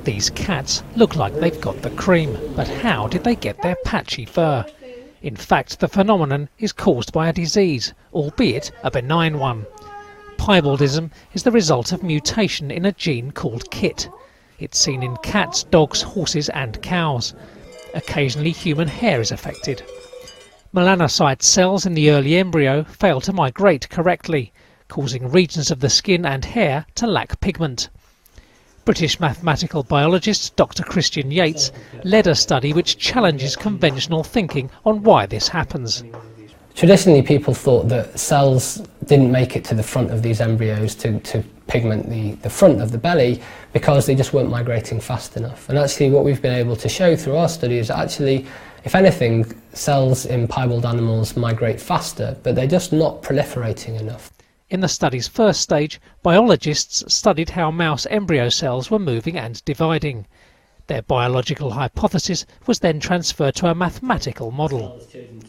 These cats look like they've got the cream, but how did they get their patchy fur? In fact, the phenomenon is caused by a disease, albeit a benign one. Piebaldism is the result of mutation in a gene called KIT. It's seen in cats, dogs, horses and cows. Occasionally human hair is affected. Melanocyte cells in the early embryo fail to migrate correctly, causing regions of the skin and hair to lack pigment. British mathematical biologist Dr. Christian Yates led a study which challenges conventional thinking on why this happens. Traditionally, people thought that cells didn't make it to the front of these embryos to pigment the front of the belly because they just weren't migrating fast enough. And actually what we've been able to show through our study is actually, if anything, cells in piebald animals migrate faster, but they're just not proliferating enough. In the study's first stage, biologists studied how mouse embryo cells were moving and dividing. Their biological hypothesis was then transferred to a mathematical model.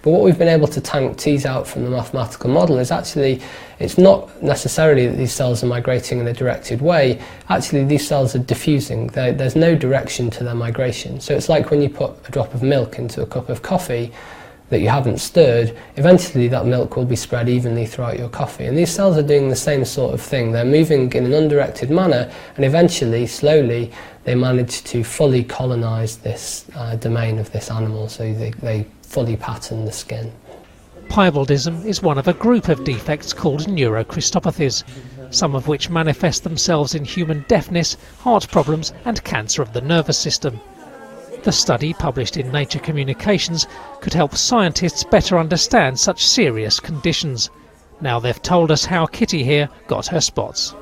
But what we've been able to tease out from the mathematical model is actually, it's not necessarily that these cells are migrating in a directed way. Actually, these cells are diffusing. There's no direction to their migration. So it's like when you put a drop of milk into a cup of coffee that you haven't stirred, eventually that milk will be spread evenly throughout your coffee. And these cells are doing the same sort of thing. They're moving in an undirected manner, and eventually, slowly, they manage to fully colonise this domain of this animal, so they fully pattern the skin. Piebaldism is one of a group of defects called neurochrystopathies, some of which manifest themselves in human deafness, heart problems and cancer of the nervous system. The study, published in Nature Communications, could help scientists better understand such serious conditions. Now they've told us how Kitty here got her spots.